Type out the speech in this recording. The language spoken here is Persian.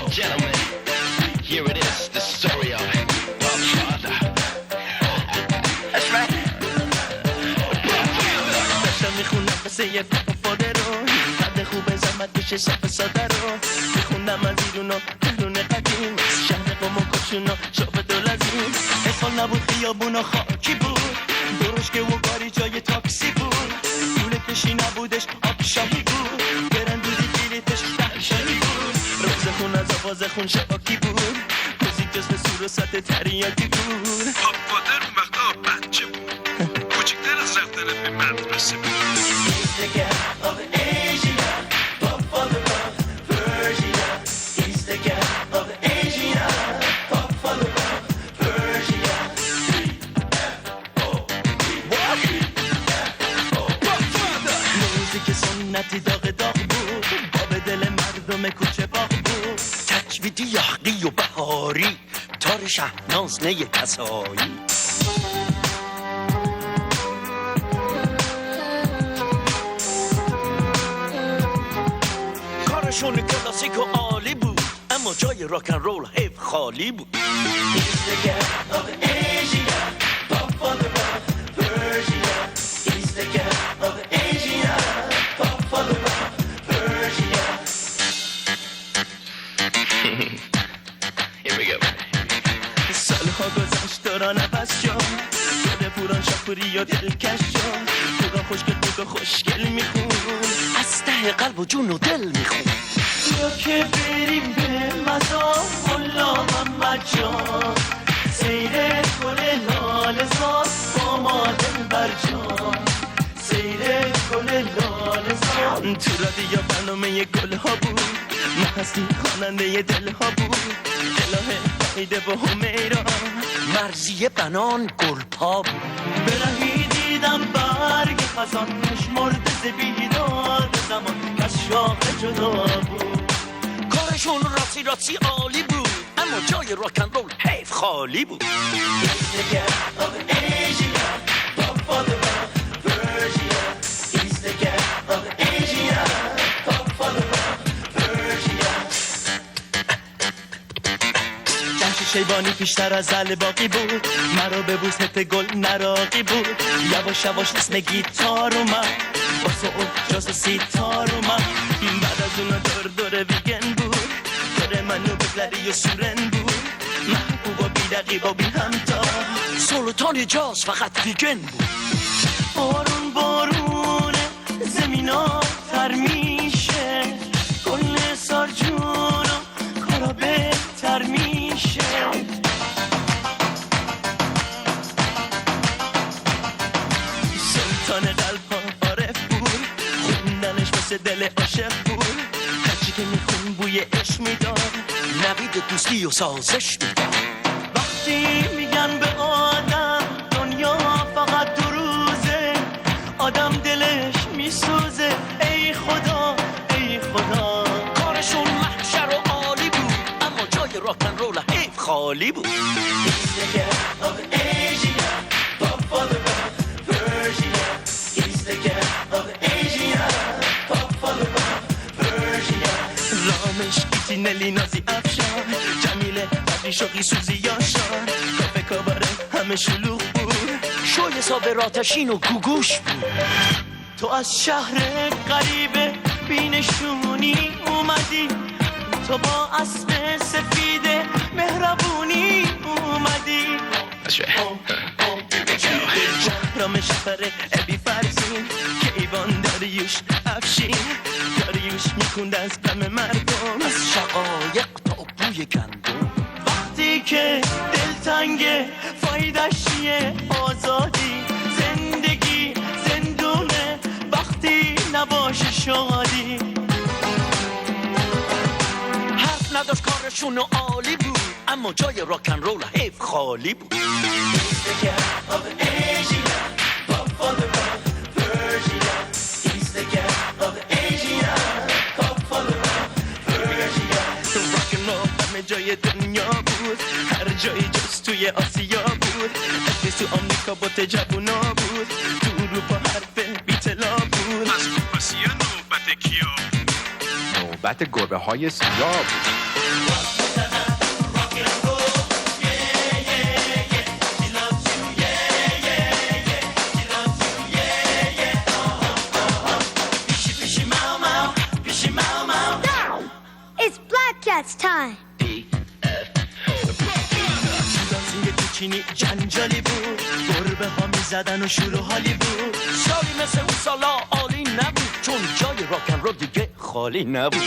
Gentlemen, here it is, the story of Godfather. That's right. داشتم میخونم قصه یه Godfather رو حد خوب زحمت بشه شب ساده رو میخونم از ایرون و تهرون قدیم شهر قم و کشون و شعب دولزیم اسفال نبود خیابون و خاکی بود درشکه و گاری جای تاکسی بود دوله کشی نبودش آب شاهی بود برن دودی بلیتش شاهی بود روز خون از آواز خون شباکی بود موزیک جزو سور و سطح تریاکی بود Godfather اون وقتا بچه بود کوچکتر از رفتن به مدرسه بود سنتی داغ بود باب دل مردم کوچه باغ بود تجویدی یحقی و بهاری تار شهناز نی کسایی کارشون کلاسیک و عالی بود اما جای راکن رول حیف خالی بود دوران عوض شد یاد پوران شاپوری و دلکش شد پوران خوشگل بود و خوشگل میخون از ته قلب و جون و دل میخون یا که بریم به مزار ملا محمد جان سیر گل لاله زار با ما دلبر جان سیر گل لاله زار تو رادیو برنامه گل ها بود محسی خواننده دل ها بود الهه عیده و همیرا مرزی بنان گلپا بود برهی دیدم برگ خزان مشمرد زبیداد زمان از شاخه جدا بود کارشون راسی عالی بود اما جای راکن رول حیف خالی بود شیبانی پیشتر از زل باقی بود مرا ببوس حت گل نراقی بود یواش یواش اسم گیتار اومد واسه اون جاز سیتار اومد بعد از اون دور ویگن بود دور منو بگلری و سورن بود محبوب و بیدقیب و بی همتا سلطان جاز فقط ویگن بود بارونه زمینا تر میشه کل سال جونو کارا بهتر میشه سلطان قلب ها عارف بود خوندنش واسه دل عاشق بود هرچی که میخون بوی عشق میداد نوید دوستی و سازش میداد وقتی میگن به آدم دنیا فقط دو روزه آدم دلش میسوزه ای خدا ای خدا کارشون محشر و عالی بود اما جای راکن رول حیف خالی بود رامش کیتینلی نازی افشان جمیله بدری شوقی سوزی یاشان کافه کاباره همه شلوغ بود شوی صابر آتشین و گوگوش بود تو از شهر غریبه بینشونی اومدی تو با اسب سفید مهربونی اومدی رامش فره ابی فرزین کیوان داریوش افشین داریوش میخونده از غم مردم از شقایق تا بوی گندم وقتی که دلتنگه فایدش چیه آزادی زندگی زندونه وقتی نباشه شادی حرف نداشت کارشون عالی بود اما جای راکن رول حیف خالی بود جای دنیا بود هر جایی جز توی آسیا بود اتیس تو آمریکا با تجبونا بود تو اروپا حرف بیتلا بود از آسیا نوبت کیا نوبت گربه های سیاه بود. It's Black Cat's time. دانسینگ کوچینی جنجالی بود، گربه ها می زدن و شور و حالی بود. سالی مثل اون سالا عالی نبود، چون جای راکن رو دیگه خالی نبود.